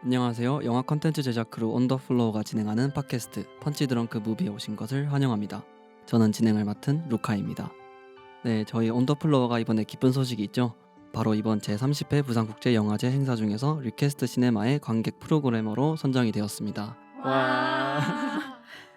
안녕하세요. 영화 컨텐츠 제작 크루 온더플로어가 진행하는 팟캐스트 펀치 드렁크 무비에 오신 것을 환영합니다. 저는 진행을 맡은 루카입니다. 네, 저희 온더플로어가 이번에 기쁜 소식이 있죠. 바로 이번 제30회 부산국제영화제 행사 중에서 리퀘스트 시네마의 관객 프로그래머로 선정이 되었습니다. 와.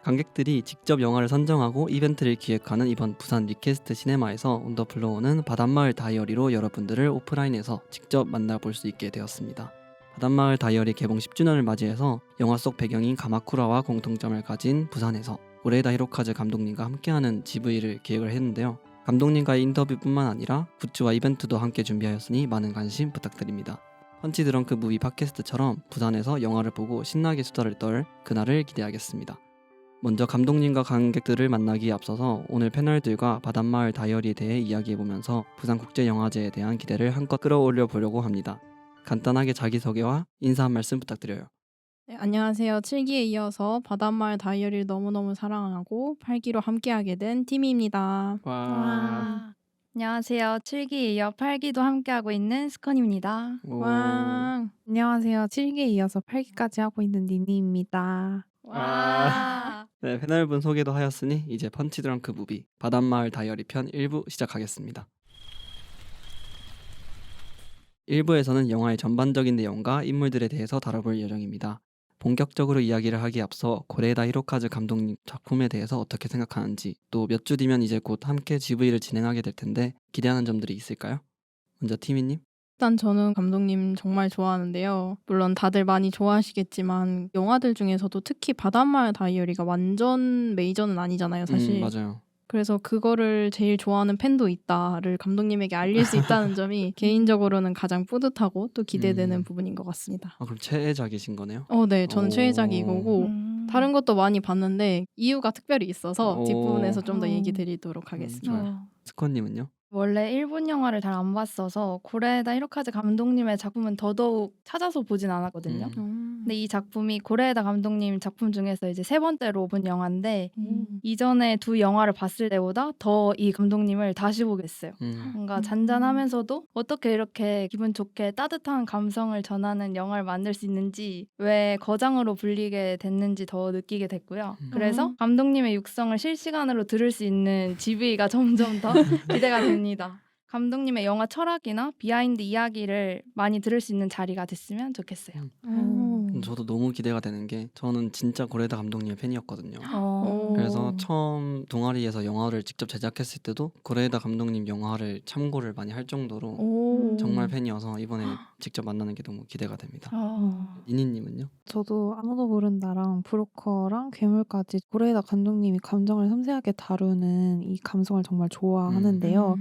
관객들이 직접 영화를 선정하고 이벤트를 기획하는 이번 부산 리퀘스트 시네마에서 온더플로어는 바닷마을 다이어리로 여러분들을 오프라인에서 직접 만나볼 수 있게 되었습니다. 바닷마을 다이어리 개봉 10주년을 맞이해서 영화 속 배경인 가마쿠라와 공통점을 가진 부산에서 고레에다 히로카즈 감독님과 함께하는 GV를 기획을 했는데요. 감독님과의 인터뷰뿐만 아니라 굿즈와 이벤트도 함께 준비하였으니 많은 관심 부탁드립니다. 펀치 드렁크 무비 팟캐스트처럼 부산에서 영화를 보고 신나게 수다를 떨 그날을 기대하겠습니다. 먼저 감독님과 관객들을 만나기에 앞서서 오늘 패널들과 바닷마을 다이어리에 대해 이야기해보면서 부산국제영화제에 대한 기대를 한껏 끌어올려 보려고 합니다. 간단하게 자기소개와 인사 한 말씀 부탁드려요. 네, 안녕하세요. 7기에 이어서 바닷마을 다이어리를 너무너무 사랑하고 8기로 함께하게 된 티미입니다. 와. 안녕하세요. 7기에 이어 8기도 함께하고 있는 스컨입니다. 와. 안녕하세요. 7기에 이어서 8기까지 하고 있는 니니입니다. 와. 네, 패널분 소개도 하였으니 이제 펀치 드렁크 무비 바닷마을 다이어리 편 1부 시작하겠습니다. 1부에서는 영화의 전반적인 내용과 인물들에 대해서 다뤄볼 예정입니다. 본격적으로 이야기를 하기에 앞서 고레에다 히로카즈 감독님 작품에 대해서 어떻게 생각하는지, 또 몇 주 뒤면 이제 곧 함께 GV를 진행하게 될 텐데 기대하는 점들이 있을까요? 먼저 티미님? 일단 저는 감독님 정말 좋아하는데요. 물론 다들 많이 좋아하시겠지만 영화들 중에서도 특히 바닷마을 다이어리가 완전 메이저는 아니잖아요, 사실. 맞아요. 그래서 그거를 제일 좋아하는 팬도 있다를 감독님에게 알릴 수 있다는 점이 개인적으로는 가장 뿌듯하고 또 기대되는 부분인 것 같습니다. 그럼 최애작이신 거네요? 네, 저는 최애작이 이거고 다른 것도 많이 봤는데 이유가 특별히 있어서 뒷부분에서 좀 더 얘기 드리도록 하겠습니다. 좋아요. 스콘님은요? 원래 일본 영화를 잘 안 봤어서 고레에다 히로카즈 감독님의 작품은 더더욱 찾아서 보진 않았거든요. 근데 이 작품이 고레에다 감독님 작품 중에서 이제 3번째로 본 영화인데 이전에 2 영화를 봤을 때보다 더 이 감독님을 다시 보게 됐어요. 뭔가 잔잔하면서도 어떻게 이렇게 기분 좋게 따뜻한 감성을 전하는 영화를 만들 수 있는지, 왜 거장으로 불리게 됐는지 더 느끼게 됐고요. 그래서 감독님의 육성을 실시간으로 들을 수 있는 GV가 점점 더 기대가 됩니다. 감독님의 영화 철학이나 비하인드 이야기를 많이 들을 수 있는 자리가 됐으면 좋겠어요. 저도 너무 기대가 되는 게 저는 진짜 고레에다 감독님의 팬이었거든요. 그래서 처음 동아리에서 영화를 직접 제작했을 때도 고레에다 감독님 영화를 참고를 많이 할 정도로 정말 팬이어서 이번에 직접 만나는 게 너무 기대가 됩니다. 니니님은요? 저도 아무도 모르는 나랑 브로커랑 괴물까지 고레에다 감독님이 감정을 섬세하게 다루는 이 감성을 정말 좋아하는데요.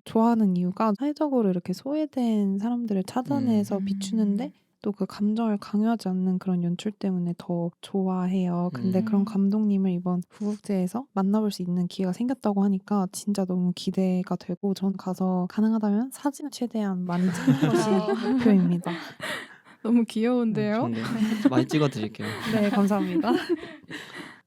좋아하는 이유가 사회적으로 이렇게 소외된 사람들을 찾아내서 비추는데 또 그 감정을 강요하지 않는 그런 연출 때문에 더 좋아해요. 근데 그런 감독님을 이번 부국제에서 만나볼 수 있는 기회가 생겼다고 하니까 진짜 너무 기대가 되고 전 가서 가능하다면 사진을 최대한 많이 찍는 것이 목표입니다. 너무 귀여운데요? 좋은데요? 많이 찍어드릴게요. 네, 감사합니다.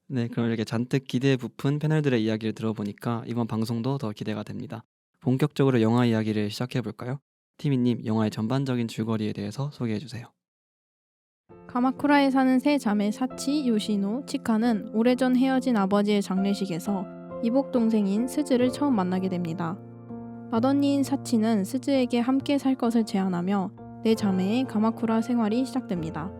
네, 그럼 이렇게 잔뜩 기대에 부푼 패널들의 이야기를 들어보니까 이번 방송도 더 기대가 됩니다. 본격적으로 영화 이야기를 시작해볼까요? 티미님, 영화의 전반적인 줄거리에 대해서 소개해주세요. 가마쿠라에 사는 세 자매 사치, 요시노, 치카는 오래전 헤어진 아버지의 장례식에서 이복 동생인 스즈를 처음 만나게 됩니다. 맏언니인 사치는 스즈에게 함께 살 것을 제안하며 네 자매의 가마쿠라 생활이 시작됩니다.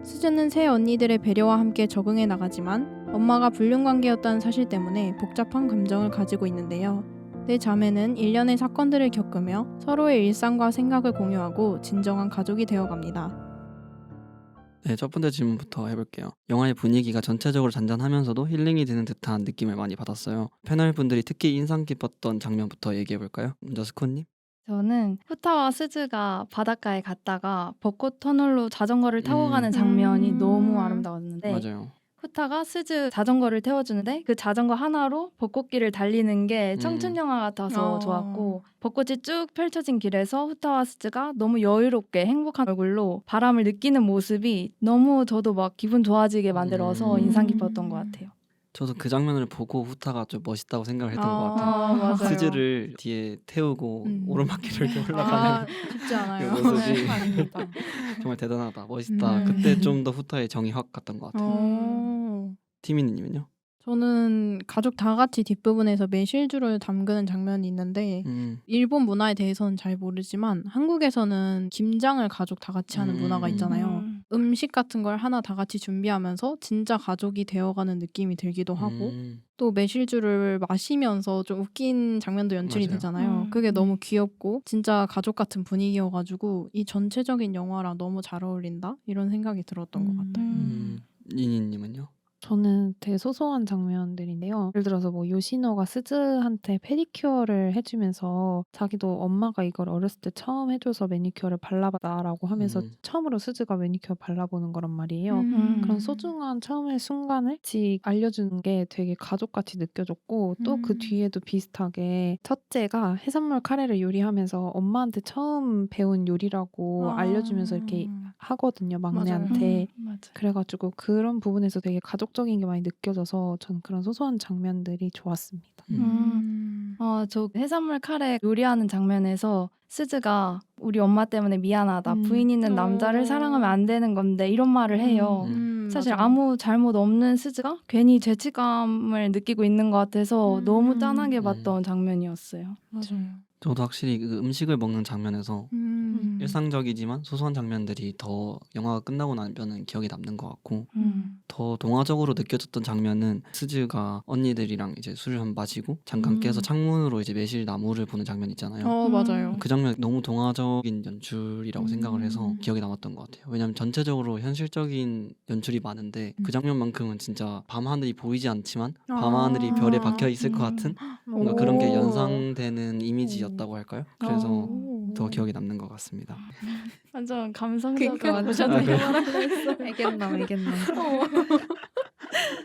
스즈는 새 언니들의 배려와 함께 적응해 나가지만 엄마가 불륜관계였다는 사실 때문에 복잡한 감정을 가지고 있는데요. 네 자매는 일련의 사건들을 겪으며 서로의 일상과 생각을 공유하고 진정한 가족이 되어갑니다. 네, 첫 번째 질문부터 해볼게요. 영화의 분위기가 전체적으로 잔잔하면서도 힐링이 되는 듯한 느낌을 많이 받았어요. 패널분들이 특히 인상 깊었던 장면부터 얘기해볼까요? 먼저 스콘님? 저는 후타와 스즈가 바닷가에 갔다가 벚꽃 터널로 자전거를 타고 가는 장면이 너무 아름다웠는데, 맞아요. 후타가 스즈 자전거를 태워주는데 그 자전거 하나로 벚꽃길을 달리는 게 청춘 영화 같아서 좋았고, 벚꽃이 쭉 펼쳐진 길에서 후타와 스즈가 너무 여유롭게 행복한 얼굴로 바람을 느끼는 모습이 너무 저도 막 기분 좋아지게 만들어서 인상 깊었던 것 같아요. 저도 그 장면을 보고 후타가 좀 멋있다고 생각을 했던 것 같아요. 아, 맞아요. 스즈를 뒤에 태우고 오르막길을 이렇게 올라가는 쉽지 않아요. 그 모습이 네, 아닙니다. 정말 대단하다, 멋있다. 음. 그때 좀 더 후타의 정이 확 갔던 것 같아요. 티미니님은요? 저는 가족 다 같이 뒷부분에서 매실주를 담그는 장면이 있는데 일본 문화에 대해서는 잘 모르지만 한국에서는 김장을 가족 다 같이 하는 문화가 있잖아요. 음식 같은 걸 하나 다 같이 준비하면서 진짜 가족이 되어가는 느낌이 들기도 하고 또 매실주를 마시면서 좀 웃긴 장면도 연출이 맞아요. 되잖아요. 그게 너무 귀엽고 진짜 가족 같은 분위기여가지고 이 전체적인 영화랑 너무 잘 어울린다? 이런 생각이 들었던 것 같아요. 니니님은요? 저는 되게 소소한 장면들인데요. 예를 들어서 뭐 요시노가 스즈한테 페디큐어를 해주면서 자기도 엄마가 이걸 어렸을 때 처음 해줘서 매니큐어를 발라봤다라고 하면서 처음으로 스즈가 매니큐어 발라보는 거란 말이에요. 그런 소중한 처음의 순간을 같이 알려주는 게 되게 가족같이 느껴졌고 또 그 뒤에도 비슷하게 첫째가 해산물 카레를 요리하면서 엄마한테 처음 배운 요리라고 알려주면서 이렇게 하거든요, 막내한테. 맞아요. 그래가지고 그런 부분에서 되게 가족적인 게 많이 느껴져서 저는 그런 소소한 장면들이 좋았습니다. 저 해산물 카레 요리하는 장면에서 스즈가 우리 엄마 때문에 미안하다. 부인 있는 남자를 사랑하면 안 되는 건데 이런 말을 해요. 사실 맞아요. 아무 잘못 없는 스즈가 괜히 죄책감을 느끼고 있는 것 같아서 너무 짠하게 봤던 장면이었어요. 맞아요. 저도 확실히 그 음식을 먹는 장면에서 일상적이지만 소소한 장면들이 더 영화가 끝나고 나면은 기억에 남는 것 같고 더 동화적으로 느껴졌던 장면은 스즈가 언니들이랑 이제 술을 한번 마시고 잠깐 깨서 창문으로 이제 매실 나무를 보는 장면 있잖아요. 맞아요. 그 장면 너무 동화적인 연출이라고 생각을 해서 기억에 남았던 것 같아요. 왜냐하면 전체적으로 현실적인 연출이 많은데 그 장면만큼은 진짜 밤하늘이 보이지 않지만 밤하늘이 별에 박혀 있을 것 같은 뭔가 그런 게 연상되는 이미지였다고 할까요? 그래서 더 기억에 남는 것 같습니다. 완전 감성적으로 완전 아, 그래요? 애견남.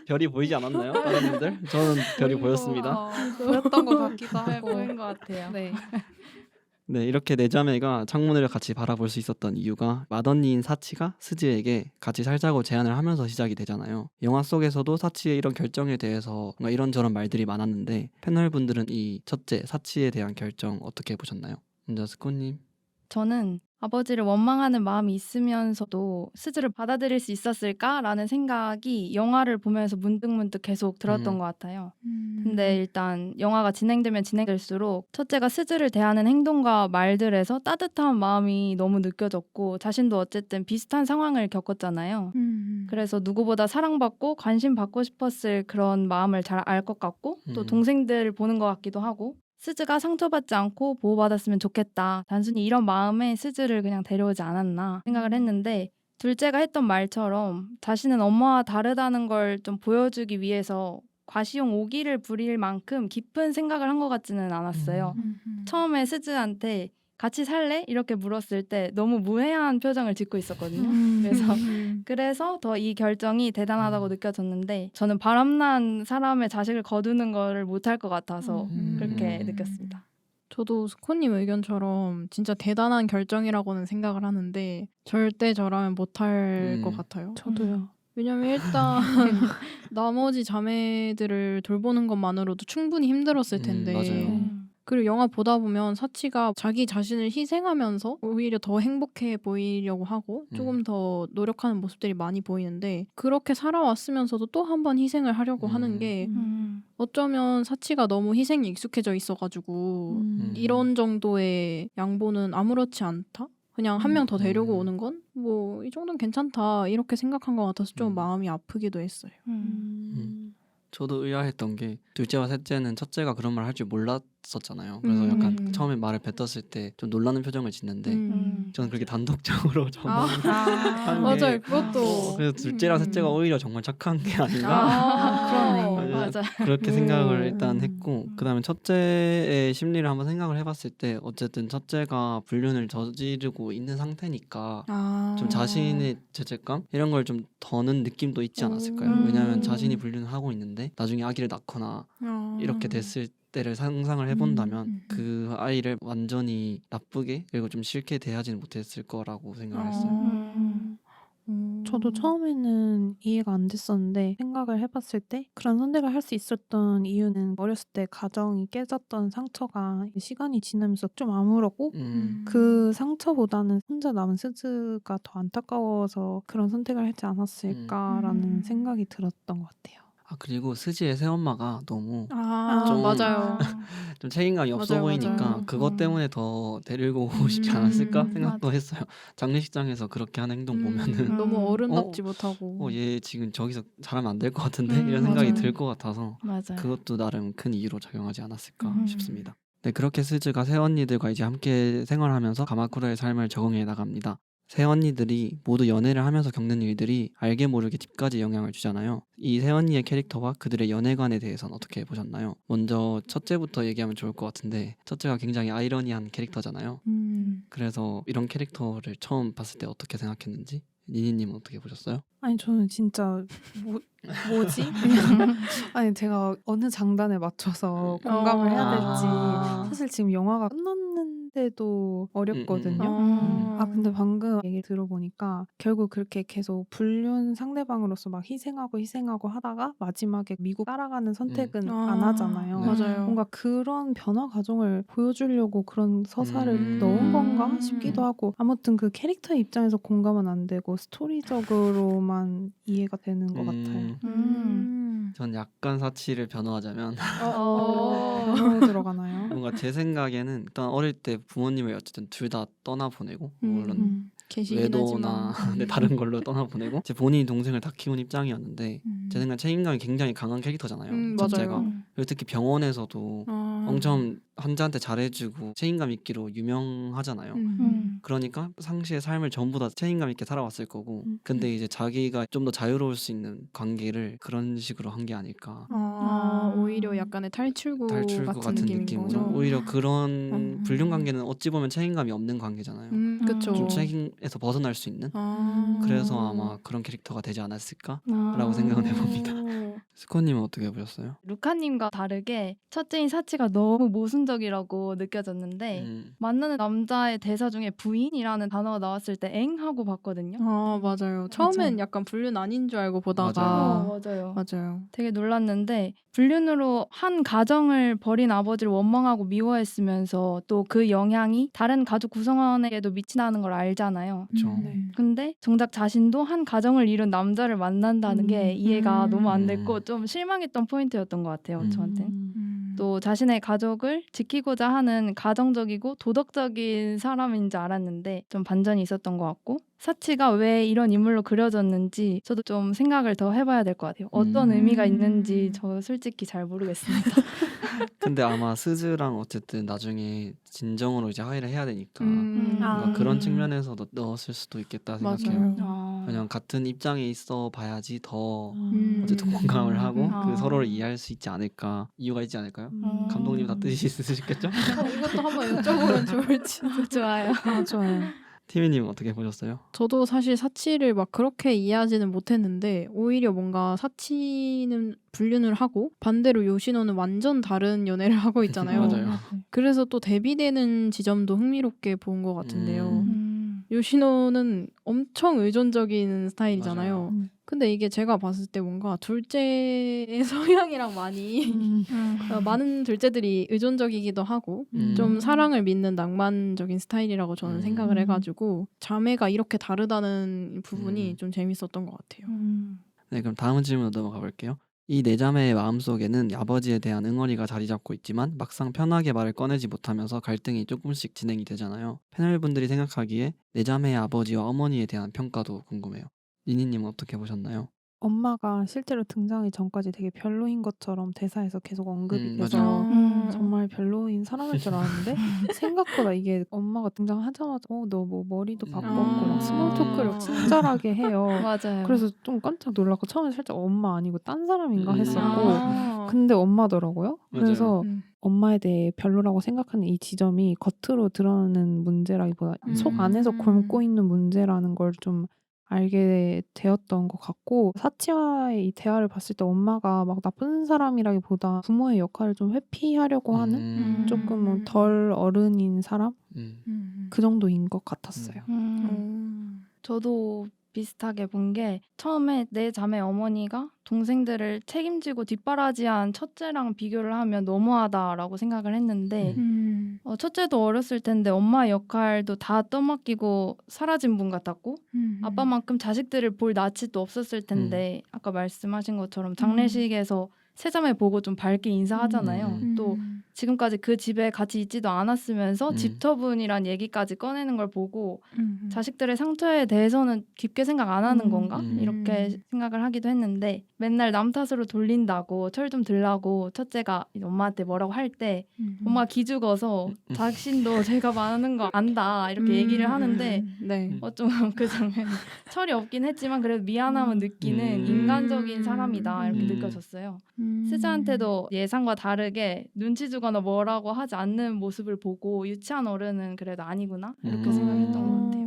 별이 보이지 않았나요? 다른 분들? 저는 별이 보였습니다. 보였던 것 같기도 네, 하고. 보인 것 같아요. 네. 네, 이렇게 네 자매가 창문을 같이 바라볼 수 있었던 이유가 맏언니인 사치가 스즈에게 같이 살자고 제안을 하면서 시작이 되잖아요. 영화 속에서도 사치의 이런 결정에 대해서 뭔가 이런저런 말들이 많았는데 패널분들은 이 첫째 사치에 대한 결정 어떻게 보셨나요? 먼저 스코님. 저는 아버지를 원망하는 마음이 있으면서도 스즈를 받아들일 수 있었을까라는 생각이 영화를 보면서 문득문득 계속 들었던 것 같아요. 근데 일단 영화가 진행되면 진행될수록 첫째가 스즈를 대하는 행동과 말들에서 따뜻한 마음이 너무 느껴졌고 자신도 어쨌든 비슷한 상황을 겪었잖아요. 그래서 누구보다 사랑받고 관심받고 싶었을 그런 마음을 잘 알 것 같고 또 동생들을 보는 것 같기도 하고 스즈가 상처받지 않고 보호받았으면 좋겠다. 단순히 이런 마음에 스즈를 그냥 데려오지 않았나 생각을 했는데 둘째가 했던 말처럼 자신은 엄마와 다르다는 걸 좀 보여주기 위해서 과시용 오기를 부릴 만큼 깊은 생각을 한 것 같지는 않았어요. 처음에 스즈한테 같이 살래? 이렇게 물었을 때 너무 무해한 표정을 짓고 있었거든요. 그래서 더 이 결정이 대단하다고 느껴졌는데 저는 바람난 사람의 자식을 거두는 거를 못할 것 같아서 그렇게 느꼈습니다. 저도 스코님 의견처럼 진짜 대단한 결정이라고는 생각을 하는데 절대 저라면 못할 것 같아요. 저도요. 왜냐면 일단 나머지 자매들을 돌보는 것만으로도 충분히 힘들었을 텐데 맞아요. 그리고 영화 보다 보면 사치가 자기 자신을 희생하면서 오히려 더 행복해 보이려고 하고 조금 더 노력하는 모습들이 많이 보이는데 그렇게 살아왔으면서도 또 한 번 희생을 하려고 하는 게 어쩌면 사치가 너무 희생이 익숙해져 있어가지고 이런 정도의 양보는 아무렇지 않다? 그냥 한 명 더 데리고 오는 건 뭐 이 정도는 괜찮다 이렇게 생각한 것 같아서 좀 마음이 아프기도 했어요. 저도 의아했던 게 둘째와 셋째는 첫째가 그런 말 할 줄 몰랐었잖아요. 그래서 약간 처음에 말을 뱉었을 때 좀 놀라는 표정을 짓는데 저는 그렇게 단독적으로 정말 한 게 맞아요. 그것도 그래서 둘째랑 셋째가 오히려 정말 착한 게 아닌가 그러네. 맞아요. 그렇게 생각을 일단 했고 그다음에 첫째의 심리를 한번 생각을 해봤을 때 어쨌든 첫째가 불륜을 저지르고 있는 상태니까 좀 자신의 죄책감 이런 걸 좀 더는 느낌도 있지 않았을까요? 왜냐하면 자신이 불륜을 하고 있는데 나중에 아기를 낳거나 이렇게 됐을 때를 상상을 해본다면 그 아이를 완전히 나쁘게 그리고 좀 싫게 대하지는 못했을 거라고 생각을 했어요. 저도 처음에는 이해가 안 됐었는데 생각을 해봤을 때 그런 선택을 할 수 있었던 이유는 어렸을 때 가정이 깨졌던 상처가 시간이 지나면서 좀 아무렇고 그 상처보다는 혼자 남은 스즈가 더 안타까워서 그런 선택을 하지 않았을까라는 생각이 들었던 것 같아요. 아 그리고 스지의 새엄마가 너무 아, 좀 맞아요. 좀 책임감이 없어 맞아요, 보이니까 맞아요. 그것 때문에 더 데리고 오고 싶지 않았을까 생각도 했어요. 장례식장에서 그렇게 하는 행동 보면은 너무 어른답지 어? 못하고. 얘 지금 저기서 잘하면 안 될 것 같은데 이런 맞아요. 생각이 들 것 같아서 맞아요. 그것도 나름 큰 이유로 작용하지 않았을까 음. 싶습니다. 네, 그렇게 스즈가 새언니들과 이제 함께 생활하면서 가마쿠라의 삶을 적응해 나갑니다. 새언니들이 모두 연애를 하면서 겪는 일들이 알게 모르게 집까지 영향을 주잖아요. 이 새언니의 캐릭터와 그들의 연애관에 대해서는 어떻게 보셨나요? 먼저 첫째부터 얘기하면 좋을 것 같은데 첫째가 굉장히 아이러니한 캐릭터잖아요. 그래서 이런 캐릭터를 처음 봤을 때 어떻게 생각했는지 니니님은 어떻게 보셨어요? 아니 저는 진짜 뭐지? 그냥 아니 제가 어느 장단에 맞춰서 공감을 해야 될지 사실 지금 영화가 끝났는데도 어렵거든요. 아 근데 방금 얘기 들어보니까 결국 그렇게 계속 불륜 상대방으로서 막 희생하고 하다가 마지막에 미국 따라가는 선택은 안 하잖아요. 네. 맞아요. 뭔가 그런 변화 과정을 보여주려고 그런 서사를 넣은 음. 건가 싶기도 하고 아무튼 그 캐릭터의 입장에서 공감은 안 되고 스토리적으로만 이해가 되는 것 같아요. 전 약간 사치를 변호하자면 변호 들어가나요? 뭔가 제 생각에는 일단 어릴 때 부모님을 어쨌든 둘 다 떠나보내고 물론 계시긴 하지만. 외도나 네, 다른 걸로 떠나보내고 제 본인이 동생을 다 키운 입장이었는데 제 생각엔 책임감이 굉장히 강한 캐릭터잖아요. 첫째가. 맞아요. 그리고 특히 병원에서도 엄청 환자한테 잘해주고 책임감 있기로 유명하잖아요. 그러니까 상시의 삶을 전부 다 책임감 있게 살아왔을 거고 근데 이제 자기가 좀 더 자유로울 수 있는 관계를 그런 식으로 한 게 아닐까. 오히려 약간의 탈출구 탈출구 같은 같은 느낌인 느낌으로 거죠. 오히려 그런 불륜 관계는 어찌 보면 책임감이 없는 관계잖아요. 그쵸. 좀 책임에서 벗어날 수 있는. 그래서 아마 그런 캐릭터가 되지 않았을까라고 생각을 해봅니다. 스코님은 어떻게 보셨어요? 루카님과 다르게 첫째인 사치가 너무 모순적이라고 느껴졌는데 만나는 남자의 대사 중에 부인이라는 단어가 나왔을 때 엥? 하고 봤거든요. 맞아요. 처음엔 약간 불륜 아닌 줄 알고 보다가 맞아요. 맞아요. 되게 놀랐는데 불륜으로 한 가정을 버린 아버지를 원망하고 미워했으면서 또 그 영향이 다른 가족 구성원에게도 미친다는 걸 알잖아요. 그렇죠. 근데 정작 자신도 한 가정을 이룬 남자를 만난다는 게 이해가 너무 안 됐고 좀 실망했던 포인트였던 것 같아요. 저한테. 또 자신의 가족을 지키고자 하는 가정적이고 도덕적인 사람인 줄 알았는데 좀 반전이 있었던 것 같고 사치가 왜 이런 인물로 그려졌는지 저도 좀 생각을 더 해봐야 될 것 같아요. 어떤 의미가 있는지 저 솔직히 잘 모르겠습니다. 근데 아마 스즈랑 어쨌든 나중에 진정으로 이제 화해를 해야 되니까 뭔가 아. 그런 측면에서도 넣었을 수도 있겠다 생각해요. 맞아요. 그냥 같은 입장에 있어 봐야지 더 음. 어쨌든 공감을 하고 아. 그 서로를 이해할 수 있지 않을까. 이유가 있지 않을까요? 감독님 다 뜻이 있으시겠죠? 이것도 한번 여쭤보면 좋을지. 좋아요. 좋아요. 티미님 어떻게 보셨어요? 저도 사실 사치를 막 그렇게 이해하지는 못했는데 오히려 뭔가 사치는 불륜을 하고 반대로 요시노는 완전 다른 연애를 하고 있잖아요. 맞아요. 그래서 또 대비되는 지점도 흥미롭게 본 것 같은데요. 요시노는 엄청 의존적인 스타일이잖아요. 맞아요. 근데 이게 제가 봤을 때 뭔가 둘째의 성향이랑 많이 많은 둘째들이 의존적이기도 하고 좀 사랑을 믿는 낭만적인 스타일이라고 저는 생각을 해가지고 자매가 이렇게 다르다는 부분이 좀 재밌었던 것 같아요. 네, 그럼 다음 질문으로 넘어가 볼게요. 이 네 자매의 마음속에는 아버지에 대한 응어리가 자리 잡고 있지만 막상 편하게 말을 꺼내지 못하면서 갈등이 조금씩 진행이 되잖아요. 패널분들이 생각하기에 네 자매의 아버지와 어머니에 대한 평가도 궁금해요. 니니님은 어떻게 보셨나요? 엄마가 실제로 등장하기 전까지 되게 별로인 것처럼 대사에서 계속 언급이 돼서 맞아요. 정말 별로인 사람일 줄 알았는데 생각보다 이게 엄마가 등장하자마자 너 뭐 머리도 바꿨고 막 스몰 토크를 친절하게 해요. 맞아요. 그래서 좀 깜짝 놀랐고 처음에 살짝 엄마 아니고 딴 사람인가 했었고 아. 근데 엄마더라고요. 그래서 음. 엄마에 대해 별로라고 생각하는 이 지점이 겉으로 드러나는 문제라기보다 속 안에서 곪고 있는 문제라는 걸 좀 알게 되었던 것 같고 사치와의 이 대화를 봤을 때 엄마가 막 나쁜 사람이라기보다 부모의 역할을 좀 회피하려고 하는 조금 덜 어른인 사람? 그 정도인 것 같았어요. 저도 비슷하게 본 게 처음에 내 자매 어머니가 동생들을 책임지고 뒷바라지한 첫째랑 비교를 하면 너무하다라고 생각을 했는데 첫째도 어렸을 텐데 엄마 역할도 다 떠맡기고 사라진 분 같았고 아빠만큼 자식들을 볼 낯이 또 없었을 텐데 아까 말씀하신 것처럼 장례식에서 새자매 보고 좀 밝게 인사하잖아요. 또 지금까지 그 집에 같이 있지도 않았으면서 집터분이란 얘기까지 꺼내는 걸 보고 자식들의 상처에 대해서는 깊게 생각 안 하는 건가? 이렇게 생각을 하기도 했는데 맨날 남 탓으로 돌린다고 철 좀 들라고 첫째가 이제 엄마한테 뭐라고 할 때 엄마가 기죽어서 자신도 제가 많은 거 안다 이렇게 얘기를 하는데 네. 좀 그 장면이 철이 없긴 했지만 그래도 미안함을 느끼는 인간적인 사람이다 이렇게 느껴졌어요. 스즈한테도 예상과 다르게 눈치 주거나 뭐라고 하지 않는 모습을 보고 유치한 어른은 그래도 아니구나 이렇게 생각했던 것 같아요.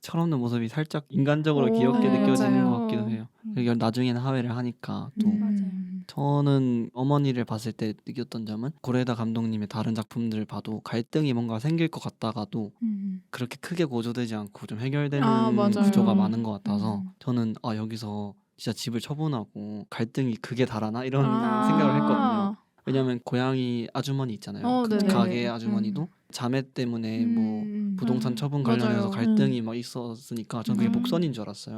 철없는 모습이 살짝 인간적으로 오, 귀엽게 네, 느껴지는 맞아요. 것 같기도 해요. 이게 나중에는 하회를 하니까 또 맞아요. 저는 어머니를 봤을 때 느꼈던 점은 고레다 감독님의 다른 작품들을 봐도 갈등이 뭔가 생길 것 같다가도 그렇게 크게 고조되지 않고 좀 해결되는 맞아요. 구조가 많은 것 같아서 저는 여기서 진짜 집을 처분하고 갈등이 극에 달하나 이런 생각을 했거든요. 왜냐하면 고양이 아주머니 있잖아요. 그 네네. 가게 아주머니도 자매 때문에 뭐 부동산 처분 관련해서 맞아요. 갈등이 막 있었으니까 저는 그게 목선인 줄 알았어요.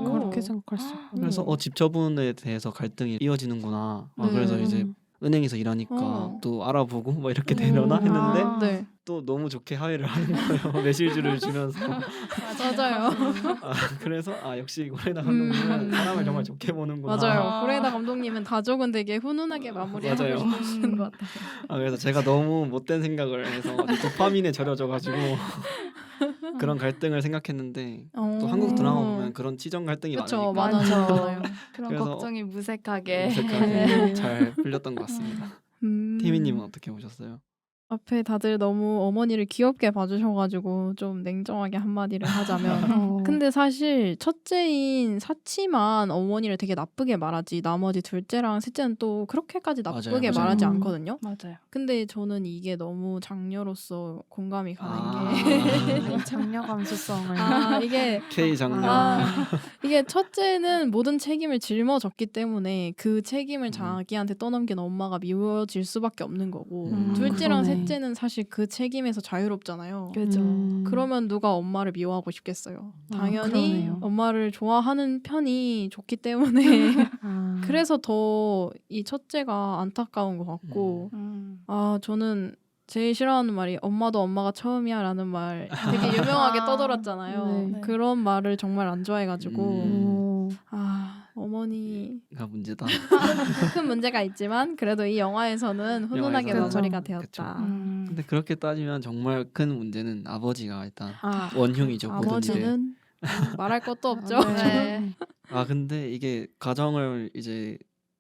그렇게 생각할 수 있고. 그래서 집 처분에 대해서 갈등이 이어지는구나. 그래서 이제 은행에서 일하니까 또 알아보고 뭐 이렇게 되려나 했는데 네. 또 너무 좋게 하회를 하는 거예요. 매실주를 주면서. 맞아요. 그래서 역시 고레다 감독님은 사람을 정말 좋게 보는구나. 맞아요. 고레다 감독님은 가족은 되게 훈훈하게 마무리하고 맞아요. 싶으신 것 같아요. 그래서 제가 너무 못된 생각을 해서 도파민에 절여져가지고 그런 갈등을 생각했는데 또 한국 드라마 보면 그런 치정 갈등이 그쵸, 많으니까 많아요. 그런 그래서 걱정이 무색하게 무색하게 잘 풀렸던 것 같습니다. 티미님은 어떻게 보셨어요? 앞에 다들 너무 어머니를 귀엽게 봐주셔가지고 좀 냉정하게 한마디를 하자면 근데 사실 첫째인 사치만 어머니를 되게 나쁘게 말하지 나머지 둘째랑 셋째는 또 그렇게까지 나쁘게 맞아요. 말하지 않거든요. 맞아요. 근데 저는 이게 너무 장녀로서 공감이 가는 게 이 장녀 감수성을 K 장녀. 이게 첫째는 모든 책임을 짊어졌기 때문에 그 책임을 자기한테 떠넘긴 엄마가 미워질 수밖에 없는 거고 둘째랑 그러네. 셋째는 사실 그 책임에서 자유롭잖아요. 그죠. 그러면 누가 엄마를 미워하고 싶겠어요. 당연히 그러네요. 엄마를 좋아하는 편이 좋기 때문에 그래서 더 이 첫째가 안타까운 것 같고 저는 제일 싫어하는 말이 엄마도 엄마가 처음이야 라는 말 되게 유명하게 떠돌았잖아요. 네. 그런 말을 정말 안 좋아해가지고 어머니가 문제다. 큰 문제가 있지만 그래도 이 영화에서는 훈훈하게 영화에서는 마무리가 그쵸. 되었다. 근데 그렇게 따지면 정말 큰 문제는 아버지가 일단 원흉이죠. 모든 일에. 아버지는 말할 것도 없죠. 네. 근데 이게 가정을 이제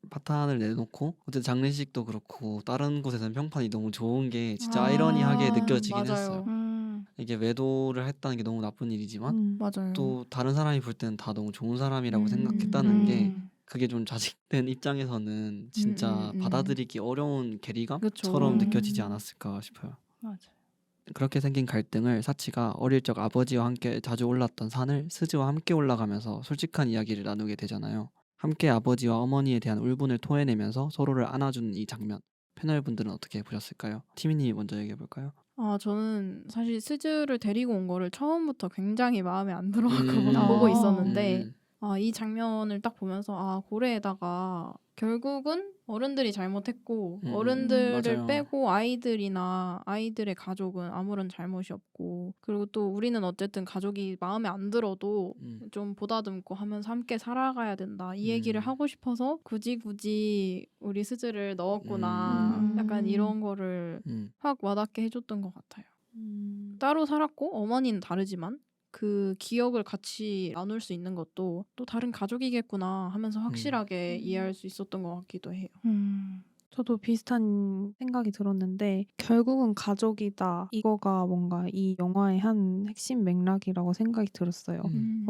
파탄을 내놓고 어쨌든 장례식도 그렇고 다른 곳에서는 평판이 너무 좋은 게 진짜 아이러니하게 느껴지긴 맞아요. 했어요. 이게 외도를 했다는 게 너무 나쁜 일이지만 맞아요. 또 다른 사람이 볼 때는 다 너무 좋은 사람이라고 생각했다는 게 그게 좀 자식된 입장에서는 진짜 받아들이기 어려운 괴리감처럼 느껴지지 않았을까 싶어요. 맞아요. 그렇게 생긴 갈등을 사치가 어릴 적 아버지와 함께 자주 올랐던 산을 스즈와 함께 올라가면서 솔직한 이야기를 나누게 되잖아요. 함께 아버지와 어머니에 대한 울분을 토해내면서 서로를 안아주는 이 장면. 패널분들은 어떻게 보셨을까요? 티미님이 먼저 얘기해볼까요? 저는 사실 스즈를 데리고 온 거를 처음부터 굉장히 마음에 안 들어하고 보고 있었는데 이 장면을 딱 보면서 고래에다가 결국은 어른들이 잘못했고 어른들을 맞아요. 빼고 아이들의 가족은 아무런 잘못이 없고 그리고 또 우리는 어쨌든 가족이 마음에 안 들어도 좀 보다듬고 하면서 함께 살아가야 된다 이 얘기를 하고 싶어서 굳이 우리 스즈를 넣었구나 약간 이런 거를 확 와닿게 해줬던 것 같아요. 따로 살았고 어머니는 다르지만 그 기억을 같이 나눌 수 있는 것도 또 다른 가족이겠구나 하면서 확실하게 이해할 수 있었던 것 같기도 해요. 저도 비슷한 생각이 들었는데 결국은 가족이다. 이거가 뭔가 이 영화의 한 핵심 맥락이라고 생각이 들었어요.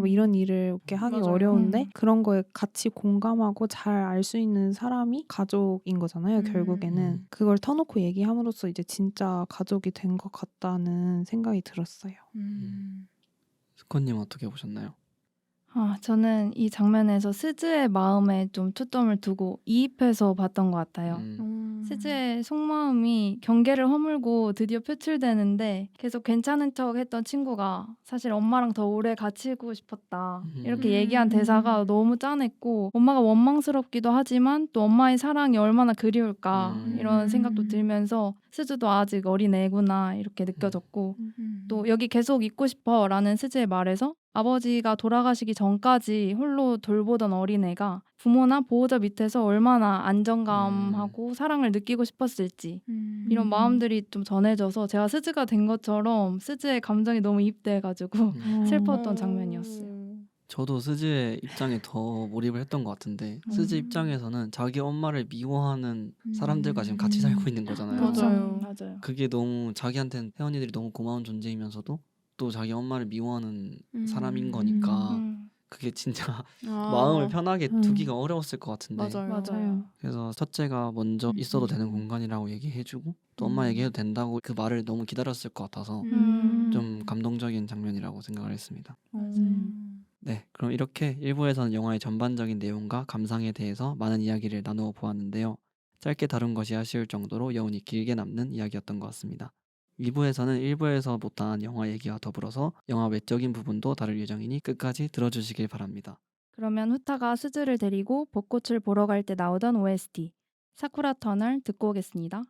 이런 일을 이렇게 하기 맞아요. 어려운데 그런 거에 같이 공감하고 잘 알 수 있는 사람이 가족인 거잖아요. 결국에는 그걸 터놓고 얘기함으로써 이제 진짜 가족이 된 것 같다는 생각이 들었어요. 스코님 어떻게 보셨나요? 저는 이 장면에서 스즈의 마음에 좀 초점을 두고 이입해서 봤던 것 같아요. 스즈의 속마음이 경계를 허물고 드디어 표출되는데 계속 괜찮은 척 했던 친구가 사실 엄마랑 더 오래 같이 있고 싶었다. 이렇게 얘기한 대사가 너무 짠했고 엄마가 원망스럽기도 하지만 또 엄마의 사랑이 얼마나 그리울까 이런 생각도 들면서 스즈도 아직 어린애구나 이렇게 느껴졌고 또 여기 계속 있고 싶어 라는 스즈의 말에서 아버지가 돌아가시기 전까지 홀로 돌보던 어린애가 부모나 보호자 밑에서 얼마나 안정감하고 사랑을 느끼고 싶었을지 이런 마음들이 좀 전해져서 제가 스즈가 된 것처럼 스즈의 감정이 너무 이입돼가지고 슬펐던 장면이었어요. 저도 스즈의 입장에 더 몰입을 했던 것 같은데 스즈 입장에서는 자기 엄마를 미워하는 사람들과 지금 같이 살고 있는 거잖아요. 맞아요. 그게 너무 자기한테는 혜원이들이 너무 고마운 존재이면서도 또 자기 엄마를 미워하는 사람인 거니까 그게 진짜 마음을 편하게 두기가 어려웠을 것 같은데 맞아요. 그래서 첫째가 먼저 있어도 되는 공간이라고 얘기해주고 또 엄마 얘기해도 된다고 그 말을 너무 기다렸을 것 같아서 좀 감동적인 장면이라고 생각을 했습니다. 네, 그럼 이렇게 1부에서는 영화의 전반적인 내용과 감상에 대해서 많은 이야기를 나누어 보았는데요. 짧게 다룬 것이 아쉬울 정도로 여운이 길게 남는 이야기였던 것 같습니다. 2부에서는 1부에서 못다한 영화 얘기와 더불어서 영화 외적인 부분도 다룰 예정이니 끝까지 들어주시길 바랍니다. 그러면 후타가 스즈를 데리고 벚꽃을 보러 갈 때 나오던 OST 사쿠라 터널 듣고 오겠습니다.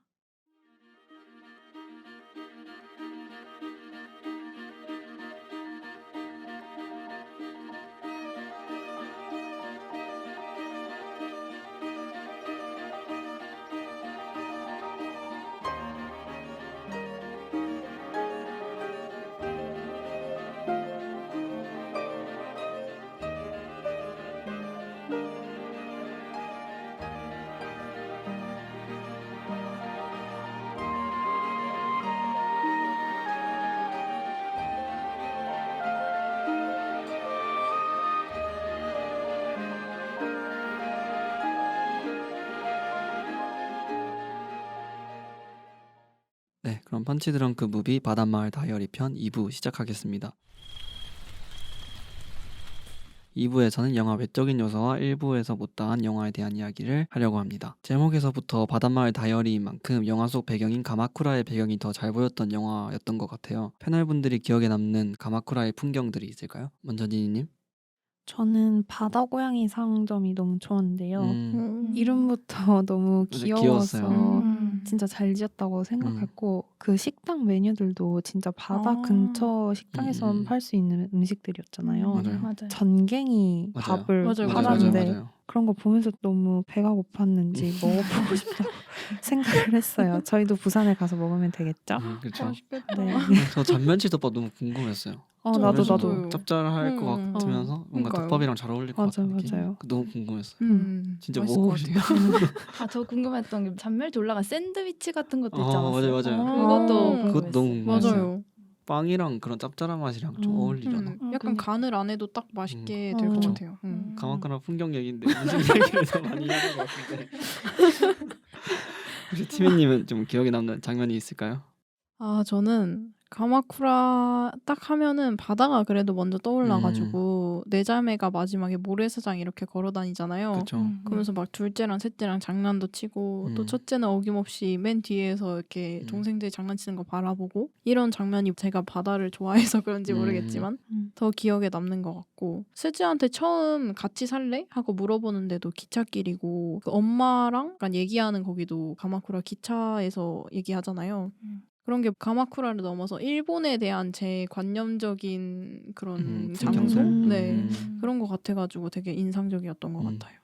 네, 그럼 펀치 드렁크 무비 바닷마을 다이어리 편 2부 시작하겠습니다. 2부에서는 영화 외적인 요소와 1부에서 못다한 영화에 대한 이야기를 하려고 합니다. 제목에서부터 바닷마을 다이어리인 만큼 영화 속 배경인 가마쿠라의 배경이 더 잘 보였던 영화였던 것 같아요. 패널분들이 기억에 남는 가마쿠라의 풍경들이 있을까요? 먼저 니니님? 저는 바다 고양이 상점이 너무 좋았는데요. 이름부터 너무 맞아, 귀여워서 귀여웠어요. 진짜 잘 지었다고 생각했고 그 식당 메뉴들도 진짜 바다 근처 식당에서 팔 수 있는 음식들이었잖아요. 맞아요. 전갱이 맞아요. 밥을 맞아요, 팔았는데 맞아요. 그런 거 보면서 너무 배가 고팠는지 먹어보고 싶다고 생각을 했어요. 저희도 부산에 가서 먹으면 되겠죠? 그렇죠. 맛있겠다. 네. 저 잔면치덮밥 너무 궁금했어요. 나도 저도. 짭짤할 것 같으면서 뭔가 그러니까요. 덮밥이랑 잘 어울릴 것 맞아요, 같은 느낌. 맞아요. 너무 궁금했어요. 맛있을 진짜 것 먹어보고 싶다. 저 궁금했던 게 잔멸치 올라간 샌드위치 같은 것도 있지 맞아요, 않았어요? 맞아요. 그것도 그것도 너무 궁금했어요. 맞아요. 빵이랑 그런 짭짤한 맛이랑 좀 어울리려나? 약간 그러니까. 간을 안 해도 딱 맛있게 될 것 그쵸. 같아요. 가마쿠라 풍경 얘기인데 음식 얘기를 더 많이 하는 것 같은데. 혹시 티미님은 좀 기억에 남는 장면이 있을까요? 저는 가마쿠라 딱 하면은 바다가 그래도 먼저 떠올라가지고 내 자매가 마지막에 모래사장 이렇게 걸어다니잖아요. 그렇죠. 그러면서 막 둘째랑 셋째랑 장난도 치고 또 첫째는 어김없이 맨 뒤에서 이렇게 동생들이 장난치는 거 바라보고 이런 장면이 제가 바다를 좋아해서 그런지 모르겠지만 더 기억에 남는 것 같고 스즈한테 처음 같이 살래? 하고 물어보는데도 기찻길이고 그 엄마랑 약간 얘기하는 거기도 가마쿠라 기차에서 얘기하잖아요. 그런 게 가마쿠라를 넘어서 일본에 대한 제 관념적인 그런 장소? 풍경들? 네. 그런 거 같아가지고 되게 인상적이었던 것 같아요.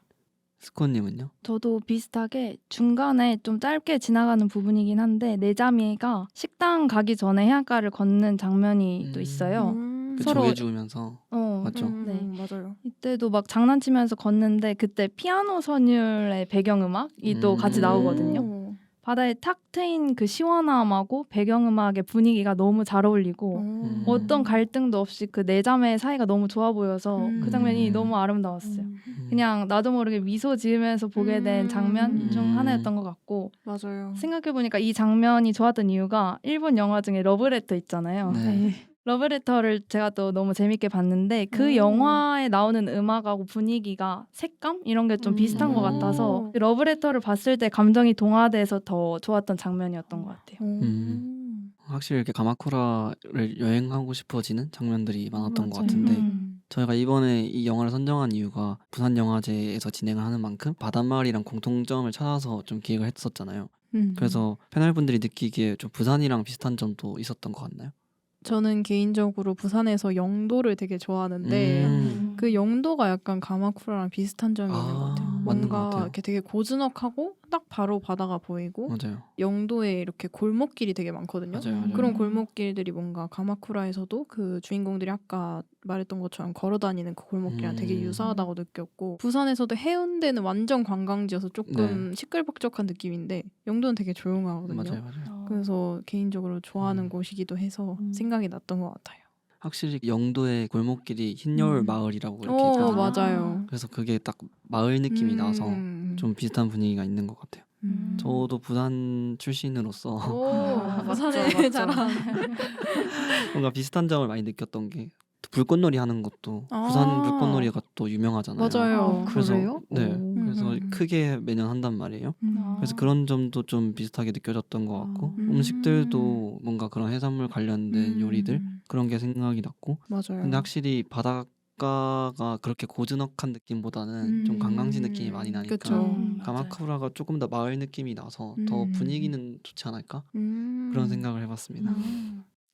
스코님은요? 저도 비슷하게 중간에 좀 짧게 지나가는 부분이긴 한데 내자매가 식당 가기 전에 해안가를 걷는 장면이 또 있어요. 그 서로- 조개 주우면서 맞죠? 네. 맞아요. 이때도 막 장난치면서 걷는데 그때 피아노 선율의 배경음악이 또 같이 나오거든요. 바다에 탁 트인 그 시원함하고 배경음악의 분위기가 너무 잘 어울리고 어떤 갈등도 없이 그 네 자매의 사이가 너무 좋아 보여서 그 장면이 너무 아름다웠어요. 그냥 나도 모르게 미소 지으면서 보게 된 장면 중 하나였던 것 같고 맞아요. 생각해보니까 이 장면이 좋았던 이유가 일본 영화 중에 러브레터 있잖아요. 네. 러브레터를 제가 또 너무 재밌게 봤는데 그 영화에 나오는 음악하고 분위기가 색감 이런 게 좀 비슷한 것 같아서 그 러브레터를 봤을 때 감정이 동화돼서 더 좋았던 장면이었던 것 같아요. 확실히 이렇게 가마쿠라를 여행하고 싶어지는 장면들이 많았던 것 맞아요. 같은데 저희가 이번에 이 영화를 선정한 이유가 부산영화제에서 진행을 하는 만큼 바닷마을이랑 공통점을 찾아서 좀 기획을 했었잖아요. 그래서 패널분들이 느끼기에 좀 부산이랑 비슷한 점도 있었던 것 같나요? 저는 개인적으로 부산에서 영도를 되게 좋아하는데 그 영도가 약간 가마쿠라랑 비슷한 점이 있는 것 같아요. 맞는 것 뭔가 같아요. 이렇게 되게 고즈넉하고 딱 바로 바다가 보이고 맞아요. 영도에 이렇게 골목길이 되게 많거든요. 맞아요. 그런 골목길들이 뭔가 가마쿠라에서도 그 주인공들이 아까 말했던 것처럼 걸어다니는 그 골목길이랑 되게 유사하다고 느꼈고 부산에서도 해운대는 완전 관광지여서 조금 시끌벅적한 느낌인데 영도는 되게 조용하거든요. 맞아요. 그래서 개인적으로 좋아하는 곳이기도 해서 생각이 났던 것 같아요. 확실히 영도의 골목길이 흰여울 마을이라고 이렇게 있거든요. 맞아요. 그래서 그게 딱 마을 느낌이 나서 좀 비슷한 분위기가 있는 것 같아요. 저도 부산 출신으로서 부산의 자랑. 뭔가 비슷한 점을 많이 느꼈던 게 불꽃놀이 하는 것도 부산 불꽃놀이가 또 유명하잖아요. 맞아요. 그래서 그래요? 네, 오. 그래서 크게 매년 한단 말이에요. 그래서 그런 점도 좀 비슷하게 느껴졌던 것 같고 음식들도 뭔가 그런 해산물 관련된 요리들 그런 게 생각이 났고 맞아요. 근데 확실히 바닷가가 그렇게 고즈넉한 느낌보다는 좀 관광지 느낌이 많이 나니까 그쵸. 가마쿠라가 조금 더 마을 느낌이 나서 더 분위기는 좋지 않을까? 그런 생각을 해봤습니다.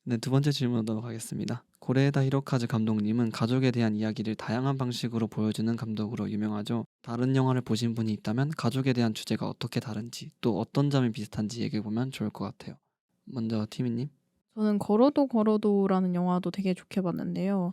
네, 두 번째 질문으로 넘어가겠습니다. 고레에다 히로카즈 감독님은 가족에 대한 이야기를 다양한 방식으로 보여주는 감독으로 유명하죠. 다른 영화를 보신 분이 있다면 가족에 대한 주제가 어떻게 다른지 또 어떤 점이 비슷한지 얘기해보면 좋을 것 같아요. 먼저 티미님. 저는 걸어도라는 영화도 되게 좋게 봤는데요.